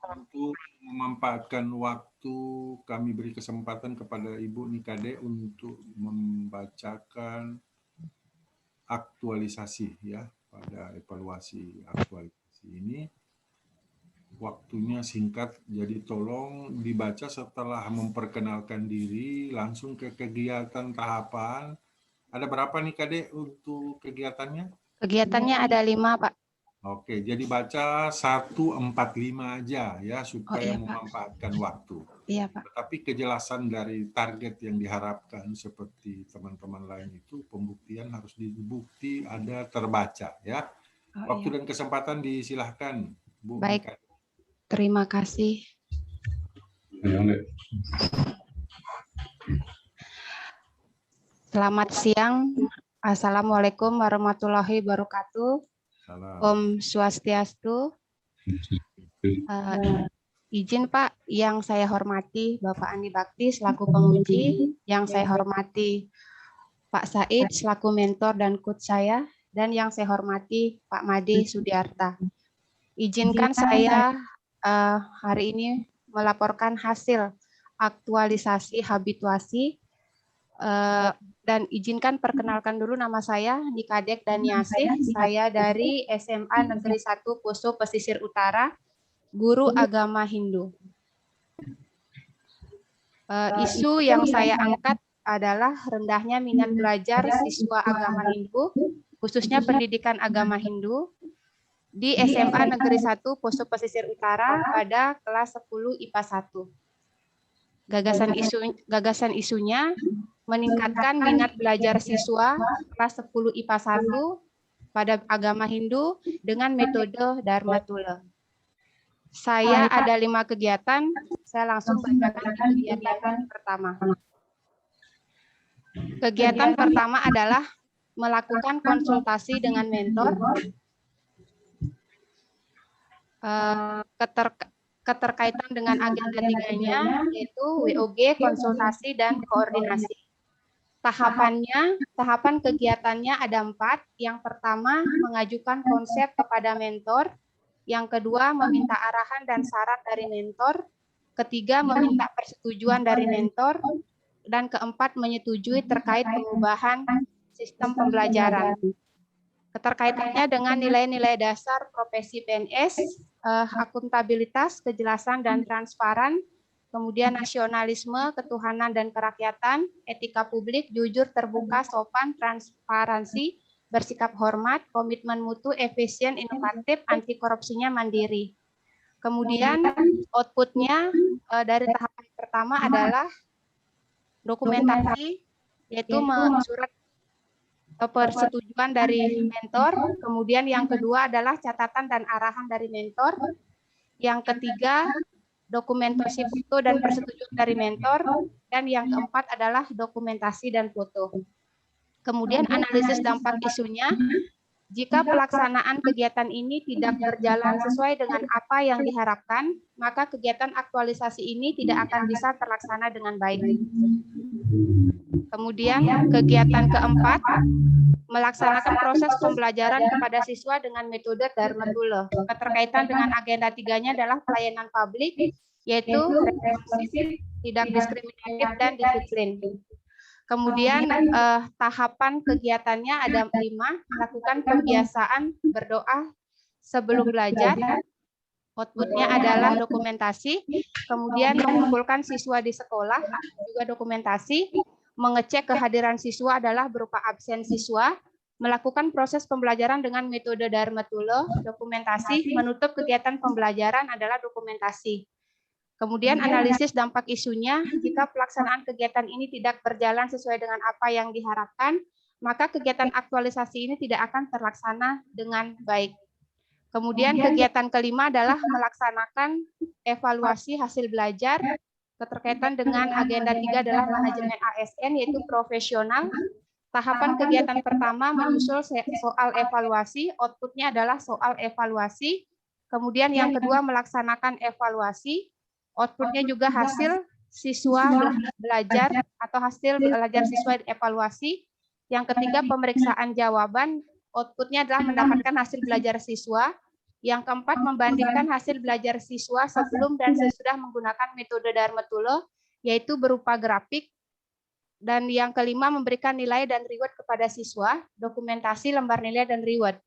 Untuk memanfaatkan waktu, kami beri kesempatan kepada Ibu Nikade untuk membacakan aktualisasi ya, pada evaluasi aktualisasi ini. Waktunya singkat, jadi tolong dibaca setelah memperkenalkan diri, langsung ke kegiatan tahapan. Ada berapa nih Kade untuk kegiatannya? Kegiatannya ada 5, Pak. Oke, jadi baca 145 aja ya, supaya iya, Pak. memanfaatkan waktu. Iya, Pak. Tetapi kejelasan dari target yang diharapkan seperti teman-teman lain itu, pembuktian harus dibukti ada terbaca ya. Waktu dan kesempatan disilahkan, Bu. Baik. Mika. Terima kasih. Selamat siang. Assalamualaikum warahmatullahi wabarakatuh. Salam. Om Swastiastu. Izin Pak, yang saya hormati Bapak Andi Bakti selaku penguji, yang saya hormati Pak Said selaku mentor dan coach saya, dan yang saya hormati Pak Made Sudiarta. Izinkan saya hari ini melaporkan hasil aktualisasi habituasi, dan izinkan perkenalkan dulu nama saya Nikadek Daniasih. Saya dari SMA Negeri 1 Poso Pesisir Utara, guru agama Hindu. Isu yang saya angkat adalah rendahnya minat belajar siswa agama Hindu, khususnya pendidikan agama Hindu, di SMA Negeri 1 Poso Pesisir Utara pada kelas 10 IPA 1. Gagasan isunya meningkatkan minat belajar siswa kelas 10 IPA 1 pada agama Hindu dengan metode Dharma Tula. Saya ada 5 kegiatan, saya langsung bacakan kegiatan pertama. Kegiatan pertama adalah melakukan konsultasi dengan mentor, keterkaitan dengan agenda 3-nya, yaitu WOG, konsultasi, dan koordinasi. Tahapan kegiatannya ada 4. Yang pertama, mengajukan konsep kepada mentor. Yang kedua, meminta arahan dan saran dari mentor. Ketiga, meminta persetujuan dari mentor. Dan keempat, menyetujui terkait pengubahan sistem pembelajaran. Keterkaitannya dengan nilai-nilai dasar profesi PNS, akuntabilitas, kejelasan dan transparan, kemudian nasionalisme, ketuhanan dan kerakyatan, etika publik, jujur, terbuka, sopan, transparansi, bersikap hormat, komitmen mutu, efisien, inovatif, anti korupsinya mandiri. Kemudian outputnya dari tahapan pertama adalah dokumentasi, yaitu surat persetujuan dari mentor. Kemudian yang kedua adalah catatan dan arahan dari mentor. Yang ketiga, dokumentasi foto dan persetujuan dari mentor. Dan yang keempat adalah dokumentasi dan foto. Kemudian analisis dampak isunya. Jika pelaksanaan kegiatan ini tidak berjalan sesuai dengan apa yang diharapkan, maka kegiatan aktualisasi ini tidak akan bisa terlaksana dengan baik. Kemudian kegiatan keempat, melaksanakan proses pembelajaran kepada siswa dengan metode Dharma Tula. Keterkaitan dengan agenda 3-nya adalah pelayanan publik, yaitu responsif, tidak diskriminatif, dan disiplin. Kemudian tahapan kegiatannya ada 5, melakukan kebiasaan berdoa sebelum belajar. Outputnya adalah dokumentasi, kemudian mengumpulkan siswa di sekolah, juga dokumentasi, mengecek kehadiran siswa adalah berupa absen siswa, melakukan proses pembelajaran dengan metode Dharma Tula, dokumentasi, menutup kegiatan pembelajaran adalah dokumentasi. Kemudian analisis dampak isunya, jika pelaksanaan kegiatan ini tidak berjalan sesuai dengan apa yang diharapkan, maka kegiatan aktualisasi ini tidak akan terlaksana dengan baik. Kemudian kegiatan kelima adalah melaksanakan evaluasi hasil belajar. Keterkaitan dengan agenda 3 adalah manajemen ASN, yaitu profesional. Tahapan kegiatan pertama menyusul soal evaluasi, outputnya adalah soal evaluasi. Kemudian yang kedua melaksanakan evaluasi, outputnya juga hasil siswa belajar atau hasil belajar siswa evaluasi. Yang ketiga pemeriksaan jawaban, outputnya adalah mendapatkan hasil belajar siswa. Yang keempat, membandingkan hasil belajar siswa sebelum dan sesudah menggunakan metode Dharma Tulo, yaitu berupa grafik. Dan yang kelima, memberikan nilai dan reward kepada siswa, dokumentasi, lembar nilai, dan reward.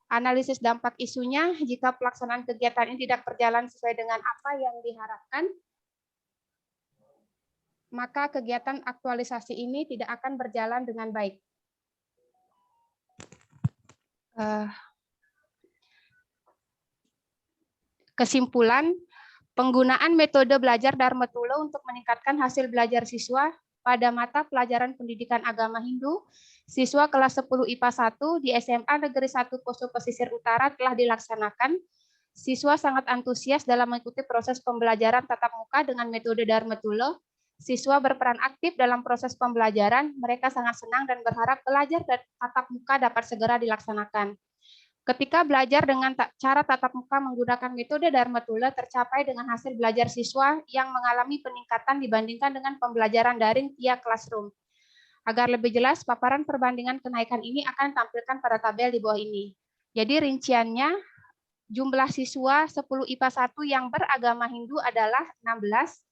Analisis dampak isunya, jika pelaksanaan kegiatan ini tidak berjalan sesuai dengan apa yang diharapkan, maka kegiatan aktualisasi ini tidak akan berjalan dengan baik. Kesimpulan, penggunaan metode belajar Dharma Tulo untuk meningkatkan hasil belajar siswa pada mata pelajaran pendidikan agama Hindu, siswa kelas 10 IPA 1 di SMA Negeri 1 Poso Pesisir Utara telah dilaksanakan. Siswa sangat antusias dalam mengikuti proses pembelajaran tatap muka dengan metode Dharma Tulo. Siswa berperan aktif dalam proses pembelajaran, mereka sangat senang dan berharap belajar dan tatap muka dapat segera dilaksanakan. Ketika belajar dengan cara tatap muka menggunakan metode Dharma Tulo tercapai dengan hasil belajar siswa yang mengalami peningkatan dibandingkan dengan pembelajaran daring via classroom. Agar lebih jelas, paparan perbandingan kenaikan ini akan tampilkan pada tabel di bawah ini. Jadi rinciannya, jumlah siswa 10 IPA 1 yang beragama Hindu adalah 16,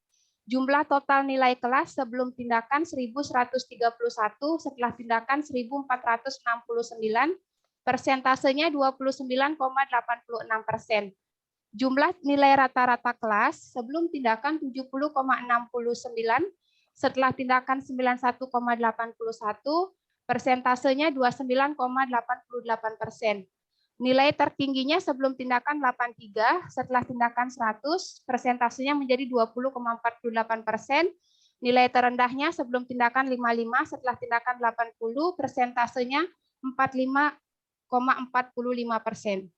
jumlah total nilai kelas sebelum tindakan 1131, setelah tindakan 1469, persentasenya 29,86%. Jumlah nilai rata-rata kelas sebelum tindakan 70,69, setelah tindakan 91,81, persentasenya 29,88%. Nilai tertingginya sebelum tindakan 83, setelah tindakan 100, persentasenya menjadi 20,48%. Nilai terendahnya sebelum tindakan 55, setelah tindakan 80, persentasenya 45,45%.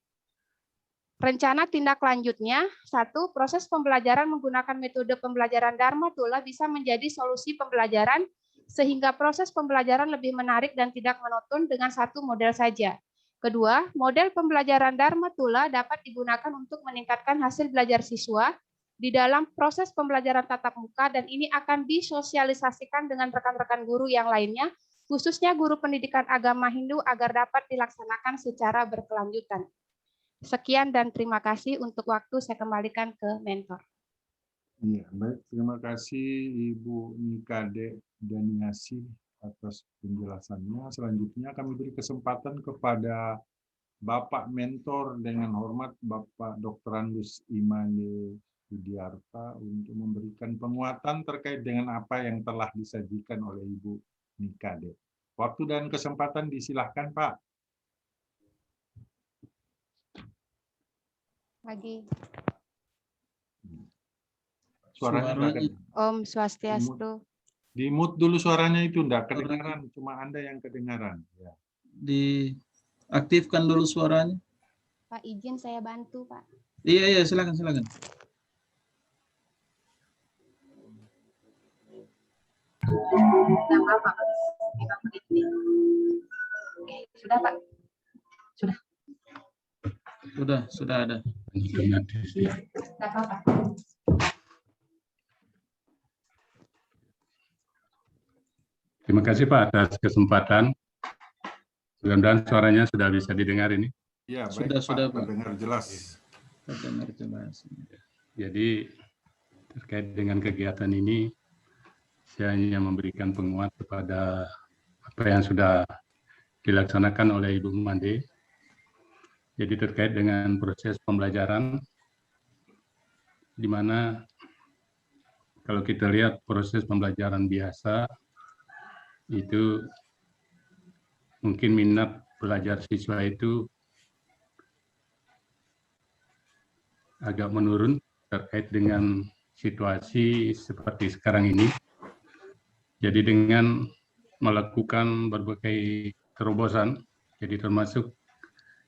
Rencana tindak lanjutnya, 1. Proses pembelajaran menggunakan metode pembelajaran Dharma Tulo bisa menjadi solusi pembelajaran sehingga proses pembelajaran lebih menarik dan tidak monoton dengan satu model saja. Kedua, model pembelajaran Dharma Tulo dapat digunakan untuk meningkatkan hasil belajar siswa di dalam proses pembelajaran tatap muka dan ini akan disosialisasikan dengan rekan-rekan guru yang lainnya, khususnya guru pendidikan agama Hindu agar dapat dilaksanakan secara berkelanjutan. Sekian dan terima kasih untuk waktu, saya kembalikan ke mentor. Iya, baik. Terima kasih Ibu Nikade Daniasi atas penjelasannya. Selanjutnya kami beri kesempatan kepada Bapak Mentor dengan hormat Bapak Dr. Andus Imane Sudiarta untuk memberikan penguatan terkait dengan apa yang telah disajikan oleh Ibu Nikade. Waktu dan kesempatan disilahkan, Pak. Lagi. Suaranya Om Swastiastu. Di-mute dulu suaranya itu, enggak kedengaran, cuma Anda yang kedengaran. Ya. Diaktifkan dulu suaranya. Pak, izin saya bantu, Pak. Iya, silakan. Tidak apa-apa. Sudah, Pak. Sudah ada. Tidak apa-apa. Terima kasih Pak atas kesempatan. Mudah-mudahan suaranya sudah bisa didengar ini. Ya, baik, Sudah, Pak. Terdengar jelas. Terdengar jelas. Jadi terkait dengan kegiatan ini, saya hanya memberikan penguat kepada apa yang sudah dilaksanakan oleh Ibu Made. Jadi terkait dengan proses pembelajaran, di mana kalau kita lihat proses pembelajaran biasa, itu mungkin minat belajar siswa itu agak menurun terkait dengan situasi seperti sekarang ini. Jadi dengan melakukan berbagai terobosan, jadi termasuk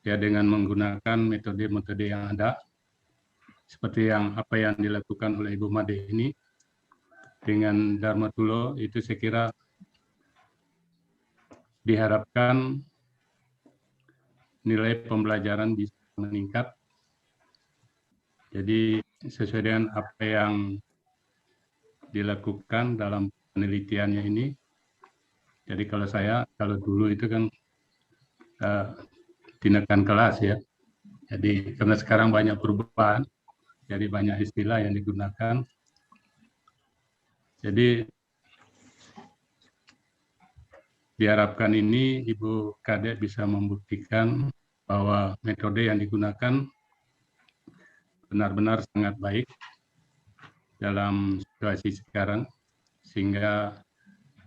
ya dengan menggunakan metode-metode yang ada, seperti apa yang dilakukan oleh Ibu Made ini, dengan Dharma Tulo, itu saya kira diharapkan nilai pembelajaran bisa meningkat. Jadi sesuai dengan apa yang dilakukan dalam penelitiannya ini. Jadi kalau dulu itu kan tindakan kelas ya. Jadi karena sekarang banyak perubahan, jadi banyak istilah yang digunakan. Jadi diharapkan ini Ibu Kadek bisa membuktikan bahwa metode yang digunakan benar-benar sangat baik dalam situasi sekarang, sehingga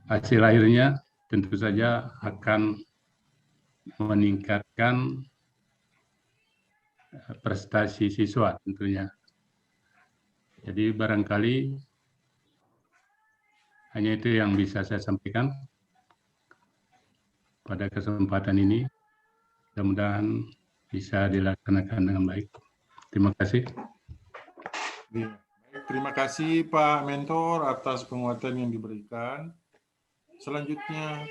hasil akhirnya tentu saja akan meningkatkan prestasi siswa tentunya. Jadi barangkali hanya itu yang bisa saya sampaikan pada kesempatan ini. Mudah-mudahan bisa dilaksanakan dengan baik. Terima kasih. Iya. Terima kasih Pak Mentor atas penguatan yang diberikan. Selanjutnya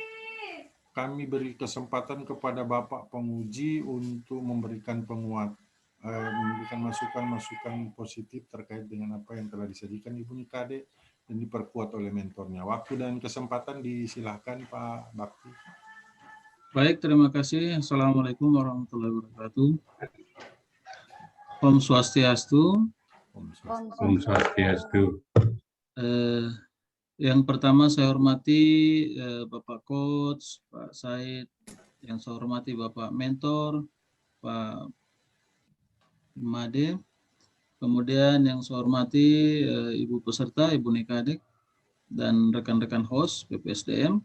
kami beri kesempatan kepada Bapak penguji untuk memberikan memberikan masukan-masukan positif terkait dengan apa yang telah disajikan Ibu Nikade dan diperkuat oleh mentornya. Waktu dan kesempatan disilahkan Pak Bakti. Baik, terima kasih. Assalamualaikum warahmatullahi wabarakatuh. Om Swastiastu. Om Swastiastu. Yang pertama saya hormati Bapak Coach, Pak Said. Yang saya hormati Bapak Mentor, Pak Made. Kemudian yang saya hormati Ibu peserta, Ibu Nikadek, dan rekan-rekan host PPSDM.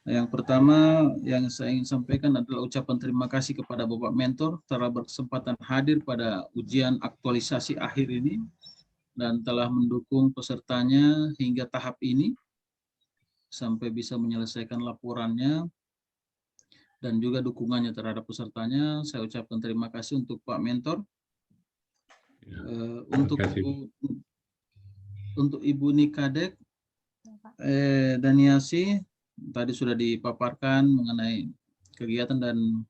Yang pertama yang saya ingin sampaikan adalah ucapan terima kasih kepada Bapak Mentor telah berkesempatan hadir pada ujian aktualisasi akhir ini dan telah mendukung pesertanya hingga tahap ini sampai bisa menyelesaikan laporannya dan juga dukungannya terhadap pesertanya. Saya ucapkan terima kasih untuk Pak Mentor. Untuk Ibu Nikadek Daniasi, tadi sudah dipaparkan mengenai kegiatan dan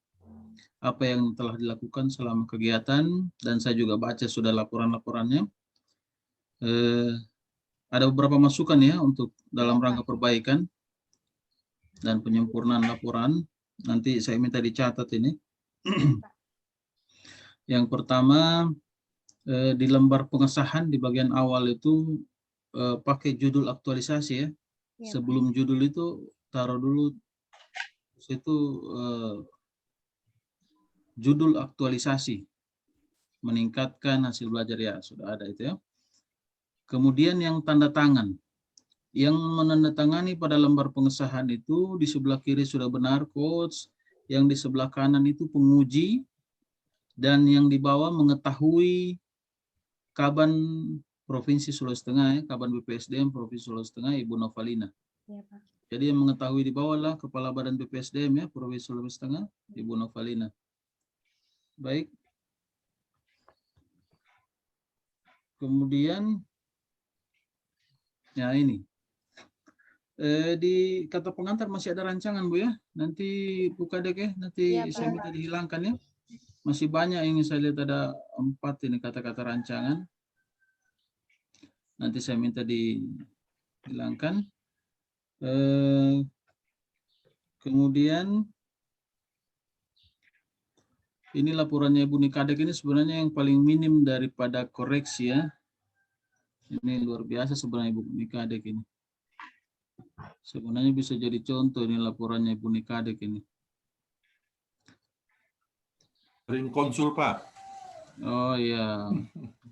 apa yang telah dilakukan selama kegiatan, dan saya juga baca sudah laporan-laporannya. Ada beberapa masukan ya untuk dalam rangka perbaikan dan penyempurnaan laporan. Nanti saya minta dicatat ini. Yang pertama, di lembar pengesahan di bagian awal itu pakai judul aktualisasi ya. Sebelum judul itu taruh dulu situ judul aktualisasi meningkatkan hasil belajar, ya sudah ada itu ya. Kemudian yang tanda tangan, yang menandatangani pada lembar pengesahan itu di sebelah kiri sudah benar coach, yang di sebelah kanan itu penguji, dan yang di bawah mengetahui Kaban Provinsi Sulawesi Tengah ya, Kaban BPSDM Provinsi Sulawesi Tengah Ibu Novalina. Ya, Pak. Jadi yang mengetahui di bawah lah Kepala Badan BPSDM ya Provinsi Sulawesi Tengah Ibu Novalina. Baik. Kemudian ya ini di kata pengantar masih ada rancangan Bu ya. Nanti Bu Kadek ya, nanti ya, saya minta dihilangkan ya. Masih banyak ini saya lihat ada 4 ini kata-kata rancangan. Nanti saya minta dihilangkan. Kemudian ini laporannya Ibu Nikadek ini sebenarnya yang paling minim daripada koreksi ya. Ini luar biasa sebenarnya Ibu Nikadek ini. Sebenarnya bisa jadi contoh ini laporannya Ibu Nikadek ini. Sering konsul Pak. Oh iya.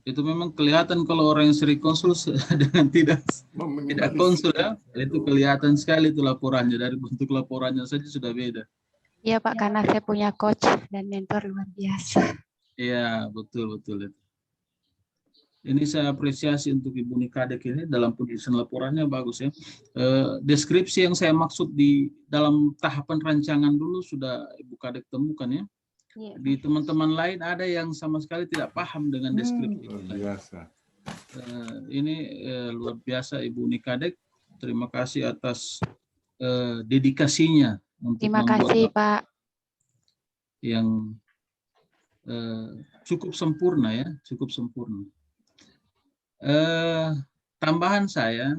Itu memang kelihatan kalau orang yang sering konsul dengan tidak konsul ya. Itu kelihatan sekali itu laporannya, dari bentuk laporannya saja sudah beda. Iya Pak, karena saya punya coach dan mentor luar biasa. Iya, betul itu. Ini saya apresiasi untuk Ibu Nikadek ini dalam penulisan laporannya bagus ya. Deskripsi yang saya maksud di dalam tahapan rancangan dulu sudah Ibu Kadek temukan ya. Yeah. Di teman-teman lain ada yang sama sekali tidak paham dengan deskripsi. Luar biasa. Ini luar biasa Ibu Nikadek. Terima kasih atas dedikasinya. Terima kasih Pak. Yang cukup sempurna ya, cukup sempurna. Tambahan saya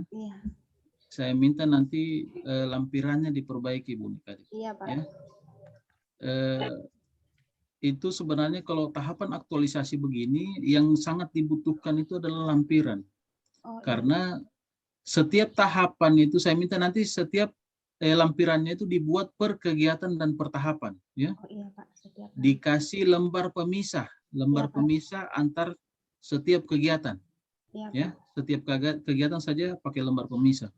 minta nanti lampirannya diperbaiki Bu Nikadek. Iya Pak. Ya. itu sebenarnya kalau tahapan aktualisasi begini yang sangat dibutuhkan itu adalah lampiran. Oh, iya. Karena setiap tahapan itu saya minta nanti setiap lampirannya itu dibuat per kegiatan dan per tahapan, ya. Oh iya Pak, setiap Dikasih lembar pemisah Iya, Pak. pemisah antar setiap kegiatan, Iya, ya. Pak. Setiap kegiatan saja pakai lembar pemisah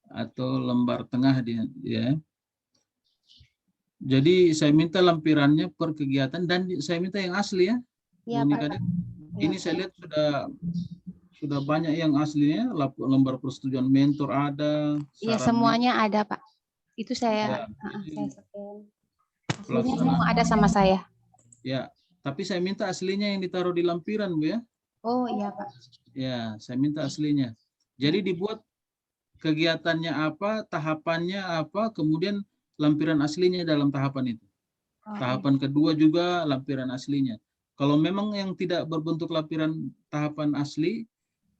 atau lembar tengah dia, ya. Jadi saya minta lampirannya per kegiatan dan saya minta yang asli, ya. Iya, Bu Pak. Nikadek. Iya, Ini saya lihat sudah banyak yang aslinya, lembar persetujuan mentor ada. Iya, saran semuanya ada, Pak. Itu Ya, saya ini saya scan. Aslinya pelaksanaan. semua ada sama saya. Ya, tapi saya minta aslinya yang ditaruh di lampiran, Bu, ya. Oh iya, Pak. Ya, saya minta aslinya. Jadi dibuat kegiatannya apa, tahapannya apa, kemudian lampiran aslinya dalam tahapan itu. Oh, Tahapan kedua juga lampiran aslinya. Kalau memang yang tidak berbentuk lampiran tahapan asli,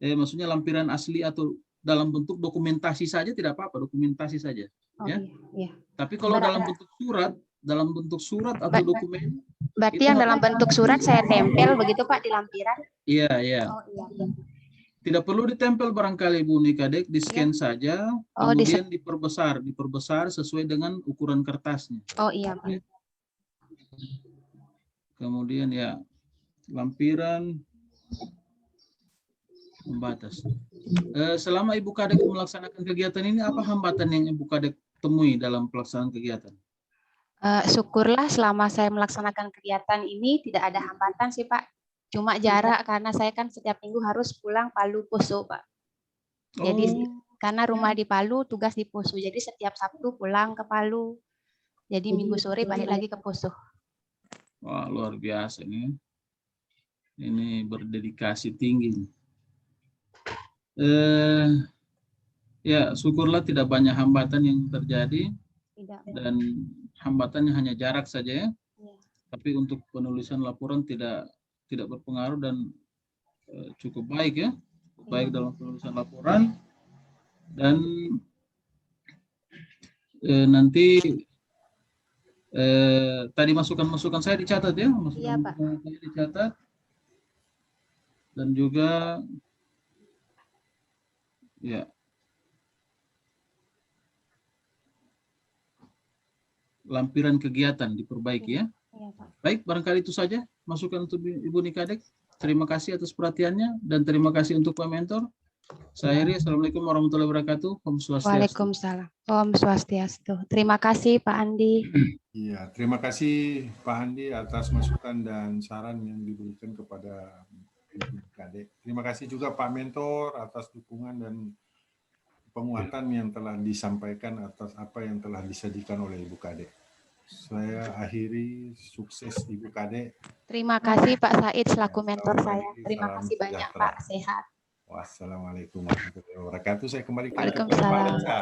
maksudnya lampiran asli atau dalam bentuk dokumentasi saja tidak apa-apa, dokumentasi saja. Oh, Ya. iya. Tapi kalau dalam bentuk surat atau dokumen, Berarti itu yang dalam harus- bentuk surat saya tempel begitu Pak di lampiran. Iya, iya. Oh iya. Tidak perlu ditempel barangkali Bu Nikadek, di-scan saja, Oh, kemudian diperbesar sesuai dengan ukuran kertasnya. Oh iya, Pak. Kemudian ya lampiran membatas. Selama Ibu Kadek melaksanakan kegiatan ini, apa hambatan yang Ibu Kadek temui dalam pelaksanaan kegiatan? Syukurlah selama saya melaksanakan kegiatan ini tidak ada hambatan sih Pak. Cuma jarak karena saya kan setiap minggu harus pulang Palu Poso Pak. Jadi karena rumah di Palu, tugas di Poso. Jadi setiap Sabtu pulang ke Palu. Jadi minggu sore balik lagi ke Poso. Wah, luar biasa ini. Ini berdedikasi tinggi. Ya, syukurlah tidak banyak hambatan yang terjadi. Tidak. Dan hambatannya hanya jarak saja, ya. Iya. Tapi untuk penulisan laporan tidak berpengaruh dan cukup baik, ya. Baik dalam penulisan laporan. Dan nanti tadi masukan-masukan saya dicatat, ya. Iya, Pak. Saya dicatat. Dan juga ya, lampiran kegiatan diperbaiki, ya. Iya, Pak. Baik, barangkali itu saja masukan untuk Ibu Nikadek. Terima kasih atas perhatiannya dan terima kasih untuk Pak Mentor. Saya akhiri. Assalamualaikum warahmatullahi wabarakatuh. Om Swastiastu. Waalaikumsalam. Om Swastiastu. Terima kasih Pak Andi. Iya, terima kasih Pak Andi atas masukan dan saran yang diberikan kepada Ibu Kadek. Terima kasih juga Pak Mentor atas dukungan dan penguatan yang telah disampaikan atas apa yang telah disajikan oleh Ibu Kadek. Saya akhiri, sukses Ibu Kadek. Terima kasih Pak Said selaku mentor saya. Assalamualaikum, Terima salam kasih banyak sejahtera. Pak. Sehat. Wassalamualaikum warahmatullahi wabarakatuh. Saya kembalikan kepada Waalaikumsalam. Pak Rensa.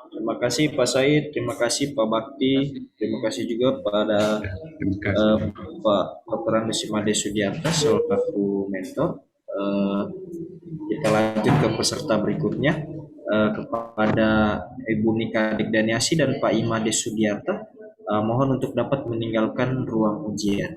Terima kasih Pak Said, terima kasih Pak Bakti, terima kasih juga pada Terima kasih. Pak Dr. Andes Imade Sudiarta selaku mentor. Kita lanjut ke peserta berikutnya, kepada Ibu Nikadek Daniasi dan Pak Imade Sudiarta. Mohon untuk dapat meninggalkan ruang ujian.